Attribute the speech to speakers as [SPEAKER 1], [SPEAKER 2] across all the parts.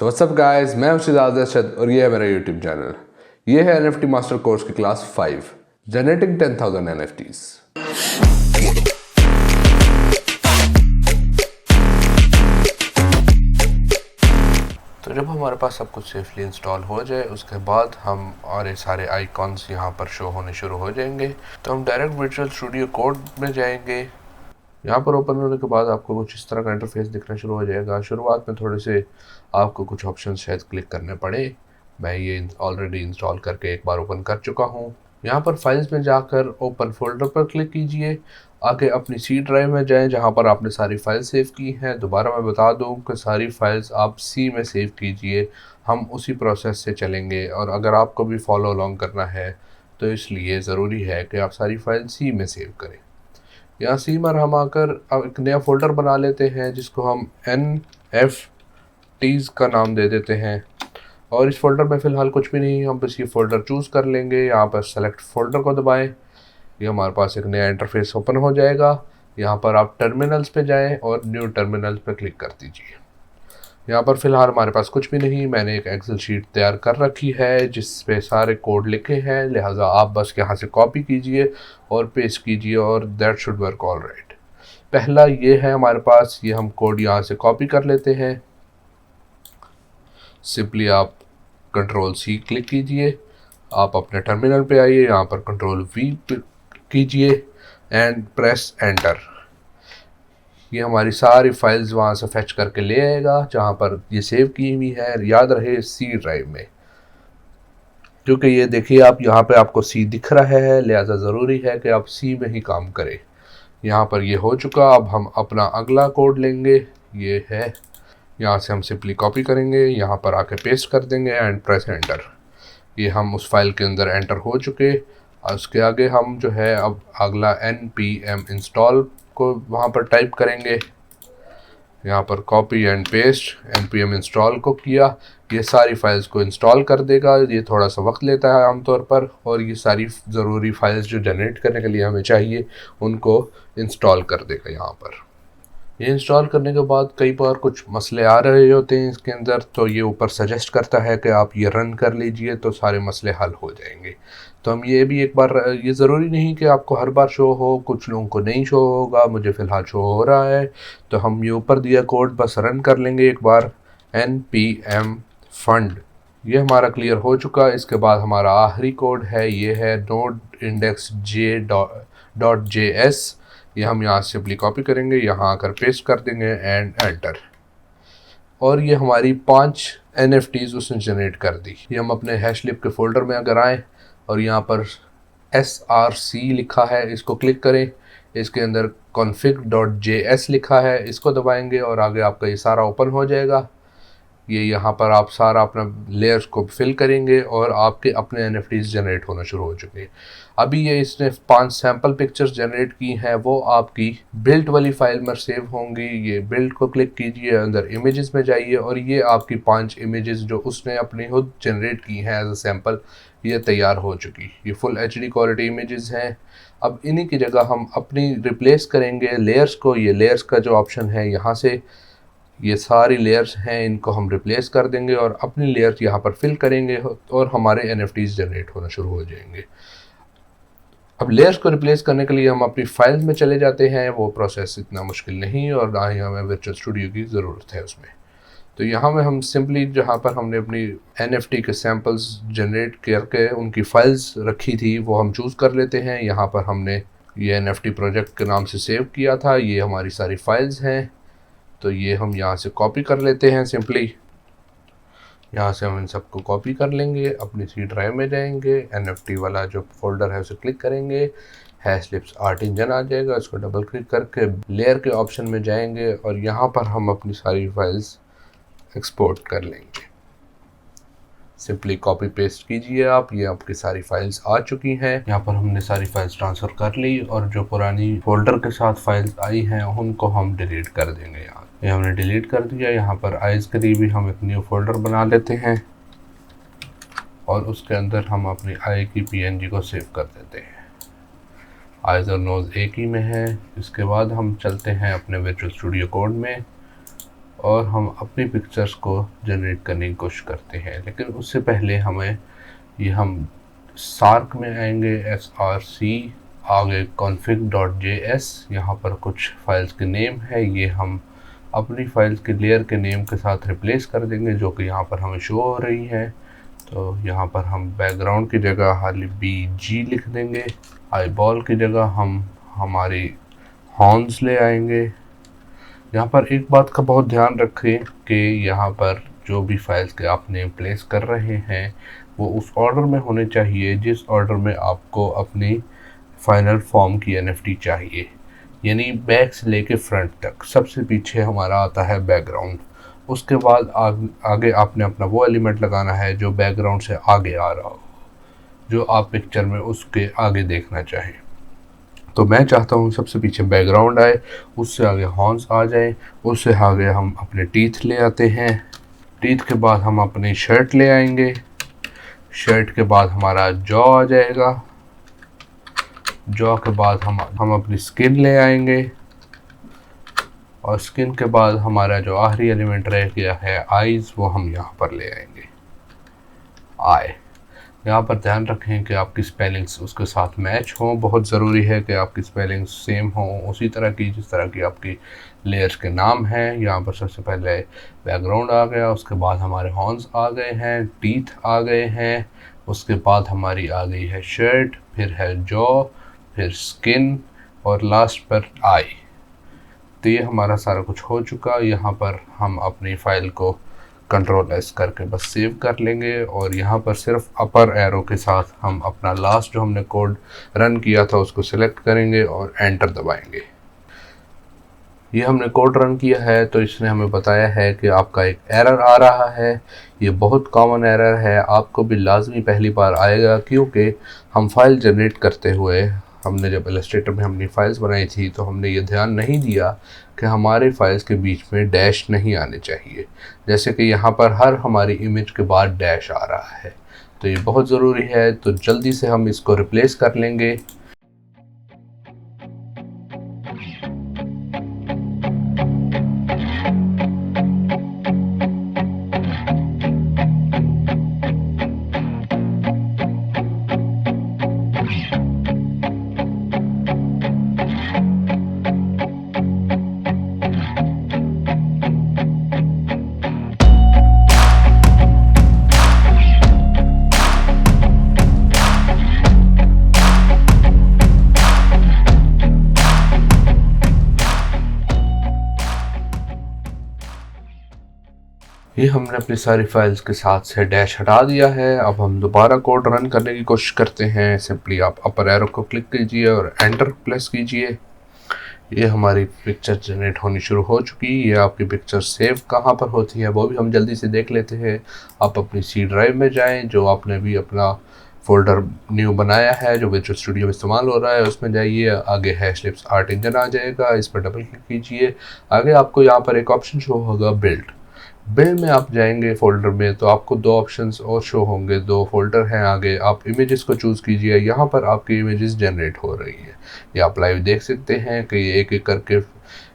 [SPEAKER 1] So what's up guys, मैं हूं अरशद और ये है मेरा यूट्यूब चैनल। ये है NFT मास्टर कोर्स की क्लास 5 जनरेटिंग 10,000 NFTs। तो जब हमारे पास सब कुछ सेफली इंस्टॉल हो जाए उसके बाद हम और ये सारे आइकॉन्स यहाँ पर शो होने शुरू हो जाएंगे। तो हम डायरेक्ट विजुअल स्टूडियो कोड में जाएंगे। यहाँ पर ओपन होने के बाद आपको कुछ इस तरह का इंटरफेस दिखना शुरू हो जाएगा। शुरुआत में थोड़े से आपको कुछ ऑप्शन शायद क्लिक करने पड़े। मैं ये ऑलरेडी इंस्टॉल करके एक बार ओपन कर चुका हूँ। यहाँ पर फाइल्स में जाकर ओपन फोल्डर पर क्लिक कीजिए। आगे अपनी सी ड्राइव में जाएं जहाँ पर आपने सारी फाइल सेव की हैं। दोबारा मैं बता दूँ कि सारी फाइल्स आप सी में सेव कीजिए। हम उसी प्रोसेस से चलेंगे और अगर आपको भी फॉलो अलॉन्ग करना है तो इसलिए ज़रूरी है कि आप सारी फाइल सी में सेव करें। यहाँ सी में हम आकर अब एक नया फ़ोल्डर बना लेते हैं जिसको हम NFTs का नाम दे देते हैं। और इस फोल्डर में फ़िलहाल कुछ भी नहीं, हम बस ये फ़ोल्डर चूज़ कर लेंगे। यहाँ पर सेलेक्ट फ़ोल्डर को दबाएं। ये हमारे पास एक नया इंटरफेस ओपन हो जाएगा। यहाँ पर आप टर्मिनल्स पे जाएं और न्यू टर्मिनल्स पे क्लिक कर दीजिए। यहाँ पर फ़िलहाल हमारे पास कुछ भी नहीं। मैंने एक एक्सेल शीट तैयार कर रखी है जिस पे सारे कोड लिखे हैं, लिहाजा आप बस यहाँ से कॉपी कीजिए और पेस्ट कीजिए और that should work all right. पहला ये है हमारे पास, ये हम कोड यहाँ से कॉपी कर लेते हैं। सिंपली आप Ctrl+C क्लिक कीजिए, आप अपने टर्मिनल पे आइए, यहाँ पर Ctrl+V कीजिए एंड प्रेस एंटर। ये हमारी सारी फाइल्स वहाँ से फैच करके ले आएगा जहाँ पर ये सेव की हुई है। याद रहे सी ड्राइव में, क्योंकि ये देखिए आप यहाँ पे आपको सी दिख रहा है, लिहाजा ज़रूरी है कि आप सी में ही काम करें। यहाँ पर ये हो चुका। अब हम अपना अगला कोड लेंगे, ये है। यहाँ से हम सिंपली कॉपी करेंगे, यहाँ पर आके पेस्ट कर देंगे एंड प्रेस एंटर। ये हम उस फाइल के अंदर एंटर हो चुके। उसके आगे हम जो है अब अगला npm इंस्टॉल को वहाँ पर टाइप करेंगे। यहाँ पर copy and paste npm install को किया। ये सारी फाइल्स को इंस्टॉल कर देगा। ये थोड़ा सा वक्त लेता है आमतौर पर, और ये सारी ज़रूरी फाइल्स जो जनरेट करने के लिए हमें चाहिए उनको इंस्टॉल कर देगा। यहाँ पर ये इंस्टॉल करने के बाद कई बार कुछ मसले आ रहे होते हैं इसके अंदर, तो ये ऊपर सजेस्ट करता है कि आप ये रन कर लीजिए तो सारे मसले हल हो जाएंगे। तो हम ये भी एक बार, ये ज़रूरी नहीं कि आपको हर बार शो हो, कुछ लोगों को नहीं शो होगा, मुझे फ़िलहाल शो हो रहा है। तो हम ये ऊपर दिया कोड बस रन कर लेंगे एक बार। npm फंड ये हमारा क्लियर हो चुका। इसके बाद हमारा आखिरी कोड है, ये है node-index.js। ये हम यहाँ से सिंपली कॉपी करेंगे, यहाँ आकर पेस्ट कर देंगे एंड एंटर। और ये हमारी 5 NFTs उसने जनरेट कर दी। ये हम अपने हैशलिप के फोल्डर में अगर आएँ और यहाँ पर src लिखा है, इसको क्लिक करें। इसके अंदर config.js लिखा है, इसको दबाएंगे और आगे आपका ये सारा ओपन हो जाएगा। ये यहाँ पर आप सारा अपना लेयर्स को फिल करेंगे और आपके अपने NFTs जनरेट होना शुरू हो चुके हैं। अभी ये इसने 5 सैम्पल पिक्चर्स जनरेट की हैं, वो आपकी बिल्ट वाली फाइल में सेव होंगी। ये बिल्ट को क्लिक कीजिए, अंदर इमेजेस में जाइए और ये आपकी 5 इमेजेस जो उसने अपनी खुद जनरेट की हैं एज अ सैम्पल, ये तैयार हो चुकी। ये फुल HD क्वालिटी इमेजेस हैं। अब इन्हीं की जगह हम अपनी रिप्लेस करेंगे लेयर्स को। ये लेयर्स का जो ऑप्शन है, यहाँ से ये सारी लेयर्स हैं, इनको हम रिप्लेस कर देंगे और अपनी लेयर्स यहाँ पर फिल करेंगे और हमारे NFTs जनरेट होना शुरू हो जाएंगे। अब लेयर्स को रिप्लेस करने के लिए हम अपनी फाइल्स में चले जाते हैं। वो प्रोसेस इतना मुश्किल नहीं और ना ही हमें वर्चुअल स्टूडियो की ज़रूरत है उसमें। तो यहाँ में हम सिंपली जहाँ पर हमने अपनी NFT के सैम्पल्स जनरेट करके उनकी फ़ाइल्स रखी थी वो हम चूज़ कर लेते हैं। यहाँ पर हमने ये NFT प्रोजेक्ट के नाम से सेव किया था, ये हमारी सारी फाइल्स हैं। तो ये हम यहाँ से कॉपी कर लेते हैं। सिंपली यहाँ से हम इन सबको कॉपी कर लेंगे, अपनी सी ड्राइव में जाएंगे, NFT वाला जो फोल्डर है उसे क्लिक करेंगे, हैशलिप्स आर्ट इंजन आ जाएगा, इसको डबल क्लिक करके लेयर के ऑप्शन में जाएंगे और यहाँ पर हम अपनी सारी फाइल्स एक्सपोर्ट कर लेंगे। सिंपली कॉपी पेस्ट कीजिए आप, ये आपकी सारी फाइल्स आ चुकी हैं। यहाँ पर हमने सारी फाइल्स ट्रांसफ़र कर ली और जो पुरानी फोल्डर के साथ फाइल्स आई हैं उनको हम डिलीट कर देंगे। यहाँ ये हमने डिलीट कर दिया। यहाँ पर आइज़ के लिए भी हम एक न्यू फोल्डर बना लेते हैं और उसके अंदर हम अपनी आई की PNG को सेव कर देते हैं। आइज़ और नोज़ एक ही में है। इसके बाद हम चलते हैं अपने विजुअल स्टूडियो कोड में और हम अपनी पिक्चर्स को जनरेट करने की कोशिश करते हैं। लेकिन उससे पहले हम सार्क में आएंगे, src, आगे config.js, यहाँ पर कुछ फाइल्स के नेम है, ये हम अपनी फाइल्स के लेयर के नेम के साथ रिप्लेस कर देंगे जो कि यहाँ पर हमें शो हो रही है। तो यहाँ पर हम बैकग्राउंड की जगह खाली bg लिख देंगे, आईबॉल की जगह हम हमारी हॉर्न्स ले आएंगे। यहाँ पर एक बात का बहुत ध्यान रखें कि यहाँ पर जो भी फाइल्स के आप नेम प्लेस कर रहे हैं वो उस ऑर्डर में होने चाहिए जिस ऑर्डर में आपको अपनी फाइनल फॉर्म की NFT चाहिए, यानी बैक से लेके फ्रंट तक। सबसे पीछे हमारा आता है बैकग्राउंड, उसके बाद आगे आपने अपना वो एलिमेंट लगाना है जो बैकग्राउंड से आगे आ रहा हो, जो आप पिक्चर में उसके आगे देखना चाहें। तो मैं चाहता हूँ सबसे पीछे बैकग्राउंड आए, उससे आगे हॉर्न्स आ जाए, उससे आगे हम अपने टीथ ले आते हैं, टीथ के बाद हम अपनी शर्ट ले आएंगे, शर्ट के बाद हमारा जॉ आ जाएगा, जॉ के बाद हम अपनी स्किन ले आएंगे, और स्किन के बाद हमारा जो आखिरी एलिमेंट रह गया है आईज़, वो हम यहाँ पर ले आएंगे, आई। यहाँ पर ध्यान रखें कि आपकी स्पेलिंग्स उसके साथ मैच हों। बहुत ज़रूरी है कि आपकी स्पेलिंग्स सेम हों, उसी तरह की जिस तरह की आपकी लेयर्स के नाम हैं। यहाँ पर सबसे पहले बैकग्राउंड आ गया, उसके बाद हमारे हॉर्न्स आ गए हैं, टीथ आ गए हैं, उसके बाद हमारी आ गई है शर्ट, फिर है जॉ, फिर स्किन, और लास्ट पर आई। तो ये हमारा सारा कुछ हो चुका। यहाँ पर हम अपनी फ़ाइल को Ctrl+S करके बस सेव कर लेंगे, और यहाँ पर सिर्फ अपर एरो के साथ हम अपना लास्ट जो हमने कोड रन किया था उसको सिलेक्ट करेंगे और एंटर दबाएंगे। ये हमने कोड रन किया है तो इसने हमें बताया है कि आपका एक एरर आ रहा है। ये बहुत कॉमन एरर है, आपको भी लाजमी पहली बार आएगा, क्योंकि हम फाइल जनरेट करते हुए हमने जब इलस्ट्रेटर में अपनी फाइल्स बनाई थी तो हमने ये ध्यान नहीं दिया कि हमारे फाइल्स के बीच में डैश नहीं आने चाहिए। जैसे कि यहाँ पर हर हमारी इमेज के बाद डैश आ रहा है, तो ये बहुत ज़रूरी है। तो जल्दी से हम इसको रिप्लेस कर लेंगे। ये हमने अपनी सारी फाइल्स के साथ से डैश हटा दिया है। अब हम दोबारा कोड रन करने की कोशिश करते हैं। सिंपली आप अपर एरो को क्लिक कीजिए और एंटर प्रेस कीजिए। ये हमारी पिक्चर जनरेट होनी शुरू हो चुकी। ये आपकी पिक्चर सेव कहाँ पर होती है वो भी हम जल्दी से देख लेते हैं। आप अपनी सी ड्राइव में जाएं, जो आपने भी अपना फोल्डर न्यू बनाया है जो विजुअल स्टूडियो में इस्तेमाल हो रहा है, उसमें जाइए। आगे हैशलिप्स आर्ट इंजन आ जाएगा, इस पर डबल क्लिक कीजिए। आगे आपको यहाँ पर एक ऑप्शन शो होगा बिल्ड में आप जाएंगे फोल्डर में तो आपको दो ऑप्शंस और शो होंगे, दो फोल्डर हैं आगे। आप इमेजेस को चूज़ कीजिए, यहाँ पर आपकी इमेजेस जनरेट हो रही है। ये आप लाइव देख सकते हैं कि ये एक एक करके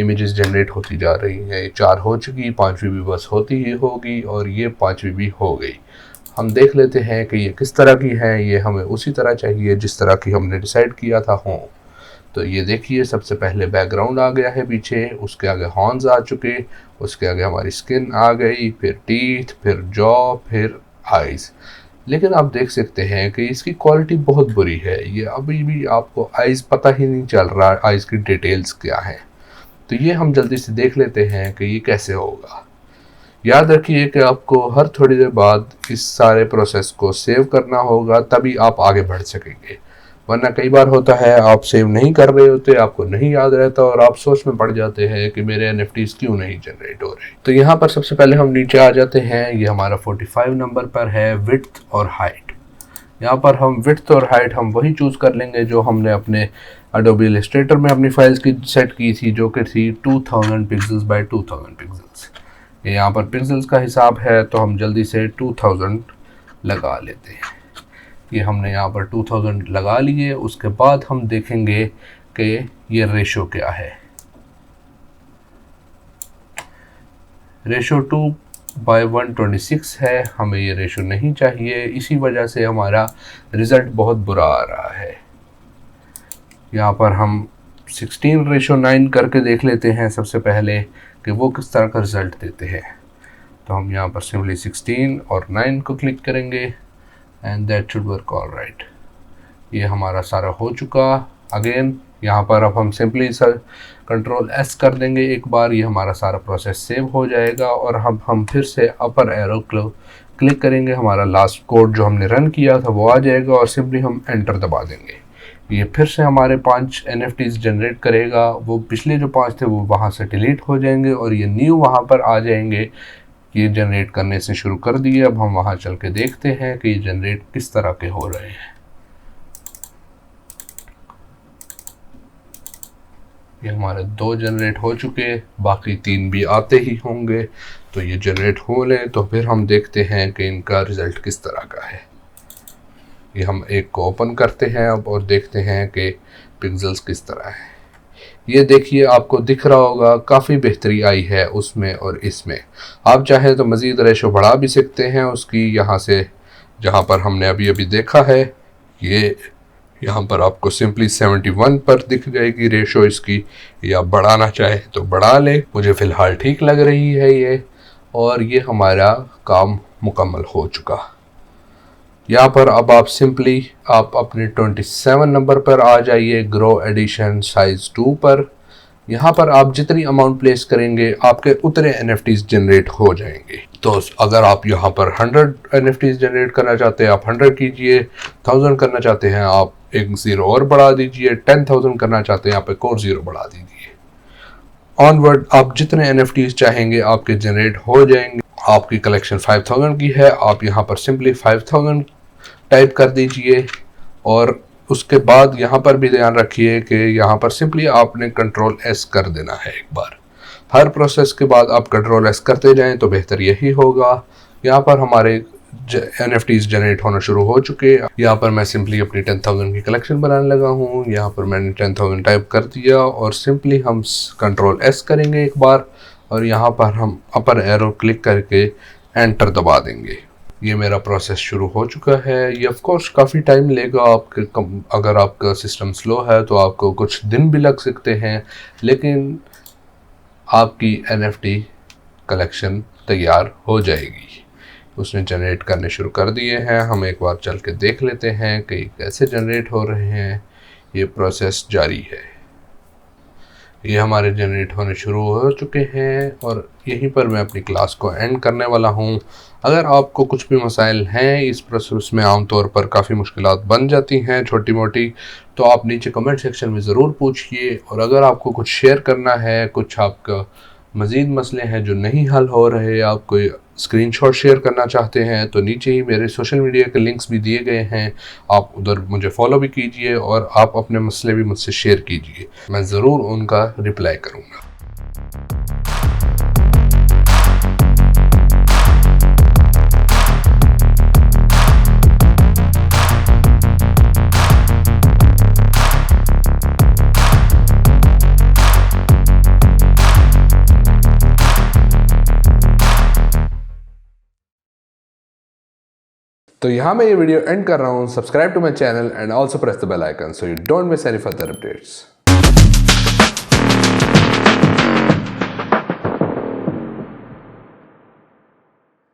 [SPEAKER 1] इमेजेस जनरेट होती जा रही हैं। 4 हो चुकी, 5वीं भी बस होती ही होगी, और ये 5वीं भी हो गई। हम देख लेते हैं कि ये किस तरह की है। ये हमें उसी तरह चाहिए जिस तरह की हमने डिसाइड किया था हो। तो ये देखिए, सबसे पहले बैकग्राउंड आ गया है पीछे, उसके आगे हॉर्न्स आ चुके, उसके आगे हमारी स्किन आ गई, फिर टीथ, फिर जॉ, फिर आइज़। लेकिन आप देख सकते हैं कि इसकी क्वालिटी बहुत बुरी है। ये अभी भी आपको आइज़ पता ही नहीं चल रहा आइज़ की डिटेल्स क्या है। तो ये हम जल्दी से देख लेते हैं कि ये कैसे होगा। याद रखिए कि आपको हर थोड़ी देर बाद इस सारे प्रोसेस को सेव करना होगा, तभी आप आगे बढ़ सकेंगे। वरना कई बार होता है आप सेव नहीं कर रहे होते, आपको नहीं याद रहता और आप सोच में पड़ जाते हैं कि मेरे NFTs क्यों नहीं जनरेट हो रहे। तो यहाँ पर सबसे पहले हम नीचे आ जाते हैं। ये हमारा 45 नंबर पर है विड्थ और हाइट। यहाँ पर हम विड्थ और हाइट हम वही चूज़ कर लेंगे जो हमने अपने Adobe Illustrator में अपनी फाइल्स की सेट की थी, जो कि थी 2000 पिक्सल्स बाय 2000 पिक्सल्स। यहाँ पर पिक्सल्स का हिसाब है तो हम जल्दी से 2000 लगा लेते हैं। ये हमने यहाँ पर 2000 लगा लिए। उसके बाद हम देखेंगे कि ये रेशो क्या है। रेशो 2/126 है, हमें ये रेशो नहीं चाहिए, इसी वजह से हमारा रिज़ल्ट बहुत बुरा आ रहा है। यहाँ पर हम 16:9 करके देख लेते हैं सबसे पहले कि वो किस तरह का रिज़ल्ट देते हैं। तो हम यहाँ पर सिंपली 16 और 9 को क्लिक करेंगे and that should work all right. ये हमारा सारा हो चुका। अगेन यहाँ पर अब हम सिंपली कंट्रोल S कर देंगे एक बार, ये हमारा सारा प्रोसेस सेव हो जाएगा और हम फिर से अपर एरो क्लिक करेंगे, हमारा लास्ट कोड जो हमने रन किया था वो आ जाएगा और सिंपली हम एंटर दबा देंगे। ये फिर से हमारे 5 NFTs जनरेट करेगा, वो पिछले जो 5 थे वो वहाँ से डिलीट हो जाएंगे और ये न्यू वहाँ पर आ जाएंगे। ये जनरेट करने से शुरू कर दिए। अब हम वहाँ चल के देखते हैं कि ये जनरेट किस तरह के हो रहे हैं। ये हमारे 2 जनरेट हो चुके, बाकी 3 भी आते ही होंगे। तो ये जनरेट हो लें तो फिर हम देखते हैं कि इनका रिज़ल्ट किस तरह का है। ये हम एक को ओपन करते हैं अब और देखते हैं कि पिक्सेल्स किस तरह है। ये देखिए, आपको दिख रहा होगा काफ़ी बेहतरी आई है उसमें और इसमें। आप चाहें तो मज़ीद रेशो बढ़ा भी सकते हैं उसकी, यहाँ से जहाँ पर हमने अभी देखा है, ये यहाँ पर आपको सिंपली 71 पर दिख जाएगी रेशो इसकी, या बढ़ाना चाहे तो बढ़ा ले। मुझे फ़िलहाल ठीक लग रही है ये, और ये हमारा काम मुकम्मल हो चुका। यहाँ पर अब आप सिंपली आप अपने 27 नंबर पर आ जाइए, ग्रो एडिशन साइज 2 पर। यहाँ पर आप जितनी अमाउंट प्लेस करेंगे आपके उतने NFTs जनरेट हो जाएंगे। तो अगर आप यहाँ पर 100 NFTs जनरेट करना चाहते हैं आप 100 कीजिए, 1000 करना चाहते हैं आप एक ज़ीरो और बढ़ा दीजिए, 10,000 करना चाहते हैं आप एक और ज़ीरो बढ़ा दीजिए। ऑनवर्ड आप जितने NFTs चाहेंगे आपके जनरेट हो जाएंगे। आपकी कलेक्शन 5000 की है, आप यहाँ पर सिंपली 5000 टाइप कर दीजिए और उसके बाद यहाँ पर भी ध्यान रखिए कि यहाँ पर सिंपली आपने कंट्रोल S कर देना है एक बार। हर प्रोसेस के बाद आप कंट्रोल S करते जाएं तो बेहतर यही होगा। यहाँ पर हमारे NFTs जनरेट होना शुरू हो चुके। यहाँ पर मैं सिंपली अपनी 10,000 की कलेक्शन बनाने लगा हूँ। यहाँ पर मैंने 10,000 टाइप कर दिया और सिंपली हम कंट्रोल S करेंगे एक बार और यहाँ पर हम अपर एरो क्लिक करके एंटर दबा देंगे। ये मेरा प्रोसेस शुरू हो चुका है। ये ऑफ कोर्स काफ़ी टाइम लेगा आपके, अगर आपका सिस्टम स्लो है तो आपको कुछ दिन भी लग सकते हैं, लेकिन आपकी NFT कलेक्शन तैयार हो जाएगी। उसने जनरेट करने शुरू कर दिए हैं। हम एक बार चल के देख लेते हैं कि कैसे जनरेट हो रहे हैं। ये प्रोसेस जारी है। ये हमारे जनरेट होने शुरू हो चुके हैं और यहीं पर मैं अपनी क्लास को एंड करने वाला हूँ। अगर आपको कुछ भी मसाइल हैं इस प्रोसेस में, आमतौर पर काफ़ी मुश्किलात बन जाती हैं छोटी मोटी, तो आप नीचे कमेंट सेक्शन में ज़रूर पूछिए। और अगर आपको कुछ शेयर करना है, कुछ आपका मज़ीद मसले हैं जो नहीं हल हो रहे, आप कोई स्क्रीनशॉट शेयर करना चाहते हैं तो नीचे ही मेरे सोशल मीडिया के लिंक्स भी दिए गए हैं, आप उधर मुझे फॉलो भी कीजिए और आप अपने मसले भी मुझसे शेयर कीजिए, मैं ज़रूर उनका रिप्लाई करूँगा। तो यहाँ मैं ये वीडियो एंड कर रहा हूँ। Subscribe to my channel and also press the bell icon so you don't miss any further updates.